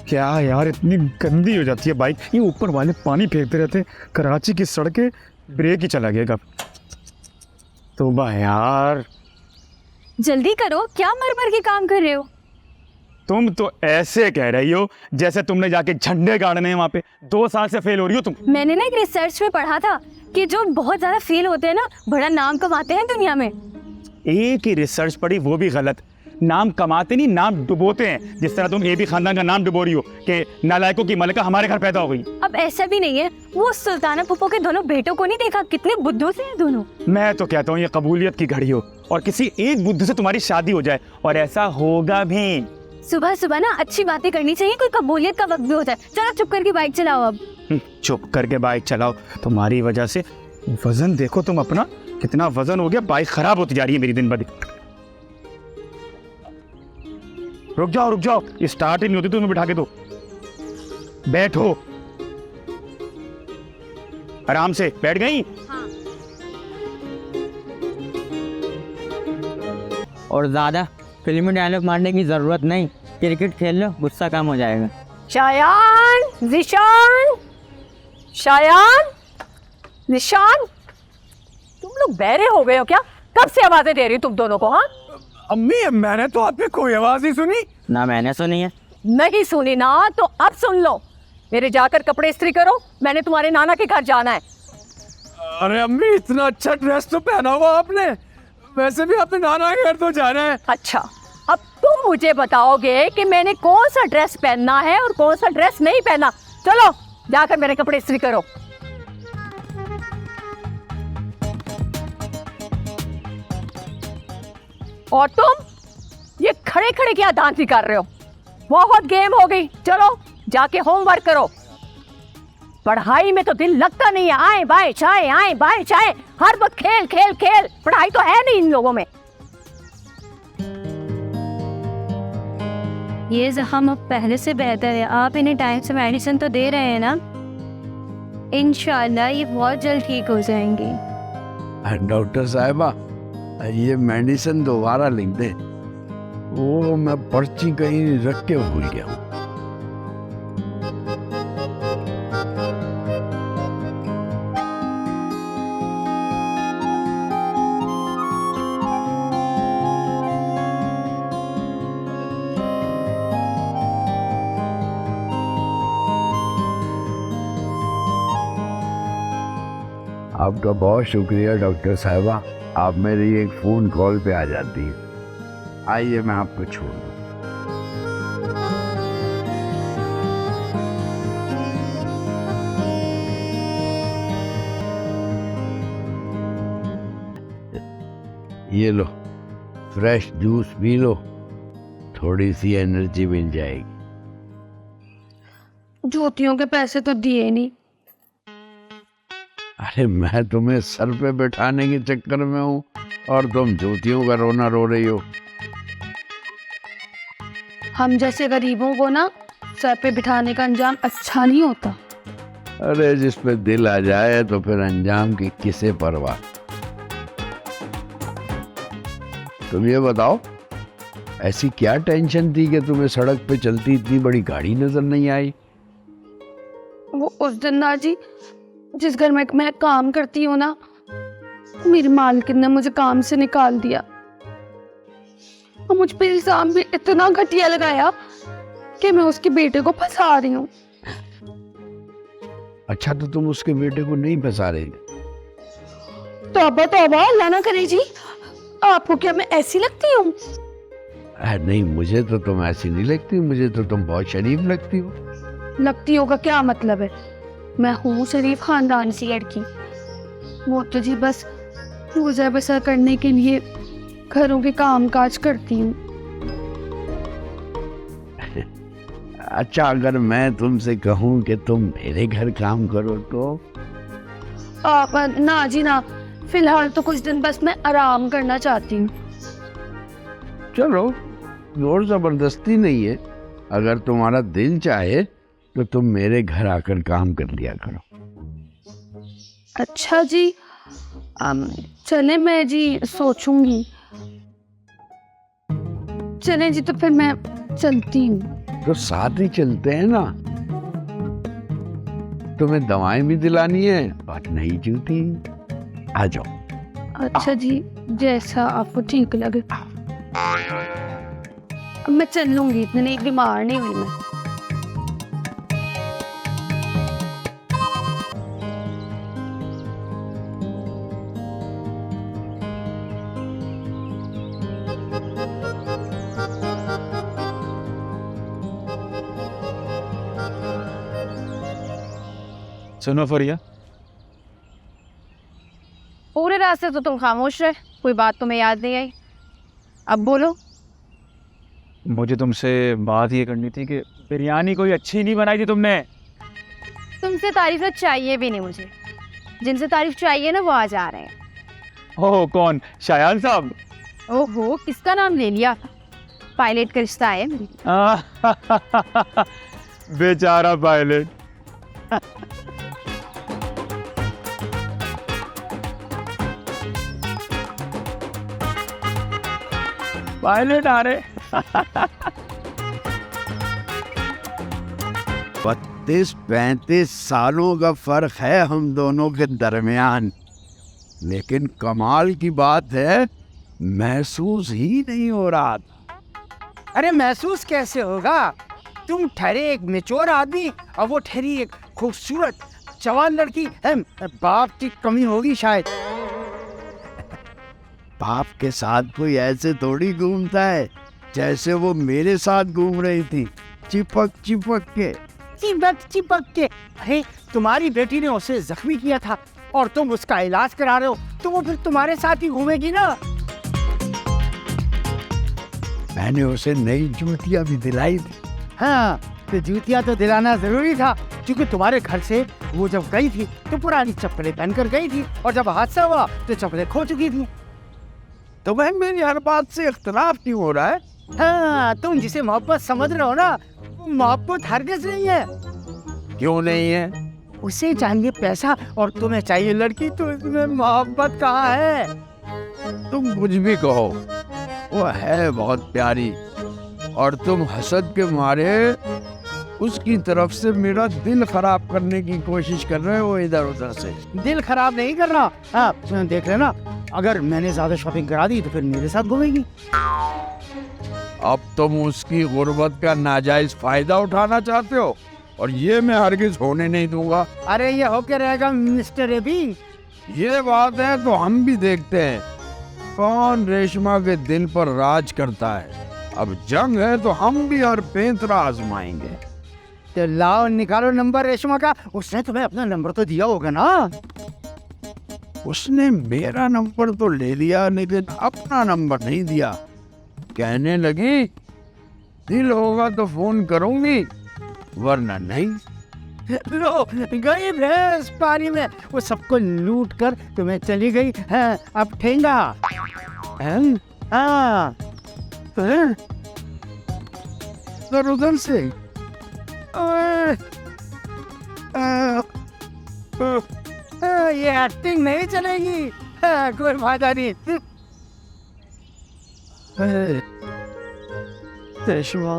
क्या यार, इतनी गंदी हो जाती है बाइक। ये ऊपर वाले पानी फेंकते रहते। कराची की सड़कें, ब्रेक ही चला गया। तो यार जल्दी करो, क्या मर मर के काम कर रहे हो? तुम तो ऐसे कह रही हो जैसे तुमने जाके झंडे गाड़ने हैं वहाँ पे। 2 साल से फेल हो रही हो तुम। मैंने ना एक रिसर्च में पढ़ा था कि जो बहुत ज्यादा फेल होते हैं ना, बड़ा नाम कमाते हैं दुनिया में। एक ही रिसर्च पढ़ी, वो भी गलत। नाम कमाते नहीं, नाम डुबोते हैं। जिस तरह तुम ए बी खानदान का नाम डुबो रही हो कि नालायकों की मलिका हमारे घर पैदा हो गई। अब ऐसा भी नहीं है, वो सुल्ताना पुप्पो के दोनों बेटों को नहीं देखा, कितने बुद्धू से हैं दोनों। मैं तो कहता हूँ ये कबूलियत की घड़ी हो और किसी एक बुद्धू से तुम्हारी शादी हो जाए, और ऐसा होगा भी। सुबह सुबह ना अच्छी बातें करनी चाहिए, कोई कबूलियत का वक्त भी होता है। चलो चुप करके बाइक चलाओ अब। चुप करके बाइक चलाओ? तुम्हारी वजह से वजन देखो तुम अपना, कितना वजन हो गया। बाइक खराब होती जा रही है मेरी दिन ब दिन। रुक जाओ, स्टार्ट ही नहीं होती, तुम्हें बिठा के दो। बैठो, आराम से बैठ गई। हाँ। और ज्यादा फिल्मी डायलॉग मारने की जरूरत नहीं, क्रिकेट खेल लो, गुस्सा कम हो जाएगा। शायान, जिशान, शायान, निशान, तुम लोग बहरे हो गए हो क्या? कब से आवाजें दे रही हो तुम दोनों को? हाँ अम्मी, मैंने तो आप पे कोई आवाज नहीं सुनी। ना मैंने सुनी है। नहीं सुनी ना तो अब सुन लो। मेरे जाकर कपड़े इस्त्री करो, मैंने तुम्हारे नाना के घर जाना है। अरे अम्मी, इतना अच्छा ड्रेस तो पहना हुआ आपने। वैसे भी अपने नाना के घर तो जाना है। अच्छा, अब तुम मुझे बताओगे कि मैंने कौन सा ड्रेस पहनना है और कौन सा ड्रेस नहीं पहनना। चलो जाकर मेरे कपड़े इस्त्री करो। और तुम ये खड़े खड़े क्या दांती कर रहे हो? बहुत गेम हो गई, चलो जाके होमवर्क करो। पढ़ाई में तो दिल लगता नहीं है। आए बाय चाय, आए बाय चाय, हर वक्त खेल खेल खेल। पढ़ाई तो है नहीं इन लोगों में। ये जख्म अब पहले से बेहतर है। आप इन्हें टाइम से मेडिसिन तो दे रहे हैं ना? इंशाल्लाह ये बहुत जल्द ठीक हो जाएंगी। डॉक्टर साहिबा, ये मेडिसिन दोबारा लिख दे। वो मैं पर्ची कहीं रख के भूल गया हूँ। आपका बहुत शुक्रिया डॉक्टर साहिबा, आप मेरी एक फ़ोन कॉल पे आ जाती है। आइए मैं आपको छोड़ दूँ। ये लो, फ्रेश जूस पी लो, थोड़ी सी एनर्जी मिल जाएगी। जूतियों के पैसे तो दिए नहीं। अरे मैं तुम्हें सर पे बैठाने के चक्कर में हूँ और तुम जूतियों का रोना रो रही हो। हम जैसे गरीबों को ना सर पे बिठाने का अंजाम अच्छा नहीं होता। अरे जिस पे दिल आ जाए तो फिर अंजाम की किसे परवाह। तुम ये बताओ, ऐसी क्या टेंशन थी कि तुम्हें सड़क पे चलती इतनी बड़ी गाड़ी नजर नहीं आई? वो उस दिन ना जी, जिस घर में मैं काम करती हूँ ना, मेरी मालकिन ने मुझे काम से निकाल दिया और मुझ पे इल्जाम भी इतना घटिया लगाया कि मैं उसके बेटे को फंसा रही हूँ। अच्छा, तो तुम उसके बेटे को नहीं फंसा रही? तौबा तौबा, अल्लाह ना करे जी। आपको क्या मैं ऐसी लगती हूँ? नहीं, मुझे तो तुम ऐसी नहीं लगती, मुझे तो तुम बहुत शरीफ लगती हो। लगती होगा क्या मतलब है? मैं हूँ शरीफ खानदान सी लड़की। वो तो जी बस रोजा बसर करने के लिए घरों के काम काज करती हूँ। अच्छा, अगर मैं तुमसे कहूँ कि तुम मेरे घर काम करो तो? ना जी ना, फिलहाल तो कुछ दिन बस मैं आराम करना चाहती हूँ। चलो, जोर जबरदस्ती नहीं है। अगर तुम्हारा दिल चाहे तो तुम मेरे घर आकर काम कर लिया करो। अच्छा जी, चले मैं जी सोचूंगी। चले जी, तो फिर मैं चलती हूँ। तो साथ ही चलते हैं ना। तुम्हें दवाएं भी दिलानी है और नई जूती। आ जाओ। अच्छा जी, जैसा आपको ठीक लगे। अब मैं चल लूंगी, इतनी बीमार नहीं हुई मैं। सुनो फरिया, पूरे रास्ते तो तुम खामोश रहे, कोई बात तुम्हें याद नहीं आई। अब बोलो। मुझे तुमसे बात ये करनी थी कि बिरयानी कोई अच्छी नहीं बनाई थी तुमने। तुमसे तारीफ तो चाहिए भी नहीं मुझे। जिनसे तारीफ चाहिए ना वो आज आ रहे हैं। ओह, कौन? शायान साहब? ओहो, किसका नाम ले लिया? पायलट का रिश्ता है मेरे। बेचारा पायलट। पायलट आ रहे। 32-35 सालों का फर्क है हम दोनों के दरमियान, लेकिन कमाल की बात है महसूस ही नहीं हो रहा था। अरे महसूस कैसे होगा? तुम ठहरे एक मेच्योर आदमी और वो ठहरी एक खूबसूरत जवान लड़की। बाप की कमी होगी शायद। बाप के साथ कोई ऐसे थोड़ी घूमता है जैसे वो मेरे साथ घूम रही थी, चिपक चिपक के। चिपक के? अरे तुम्हारी बेटी ने उसे जख्मी किया था और तुम उसका इलाज करा रहे हो, तो वो फिर तुम्हारे साथ ही घूमेगी ना। मैंने उसे नई जूतियां भी दिलाई थी। हाँ, तो जूतियां तो दिलाना जरूरी था, क्योंकि तुम्हारे घर से वो जब गई थी तो पुरानी चप्पलें पहनकर गई थी, और जब हादसा हुआ तो चप्पलें खो चुकी थी। तो भाई मेरी हर बात से इख्तलाफ क्यों हो रहा है? हाँ, तुम जिसे मोहब्बत समझ रहे हो ना, वो मोहब्बत हरगिज नहीं है। क्यों नहीं है? उसे चाहिए पैसा और तुम्हें चाहिए लड़की, तो इसमें मोहब्बत कहाँ है? तुम कुछ भी कहो, वो है बहुत प्यारी, और तुम हसद के मारे उसकी तरफ से मेरा दिल खराब करने की कोशिश कर रहे हो इधर उधर से। दिल खराब नहीं कर रहा। हाँ, देख लेना, अगर मैंने ज्यादा शॉपिंग करा दी तो फिर मेरे साथ घूमेगी। अब तुम उसकी गुर्बत का नाजायज फायदा उठाना चाहते हो, और ये मैं हरगिज होने नहीं दूंगा। अरे ये होके रहेगा मिस्टर एबी। ये बात है तो हम भी देखते हैं कौन रेशमा के दिल पर राज करता है। अब जंग है तो हम भी हर पैंतरा आजमाएंगे। तो लाओ, निकालो नंबर रेशमा का। उसने तुम्हें अपना नंबर तो दिया होगा ना? उसने मेरा नंबर तो ले लिया, लेकिन अपना नंबर नहीं दिया। कहने लगी दिल होगा तो फोन करूंगी, वरना नहीं। लो, गई भैंस पानी में। वो सबको लूट कर तुम्हें चली गई। हाँ, अब ठेंगा। हाँ, इधर उधर से ये एक्टिंग नहीं चलेगी। कोई फायदा नहीं। रेशमा,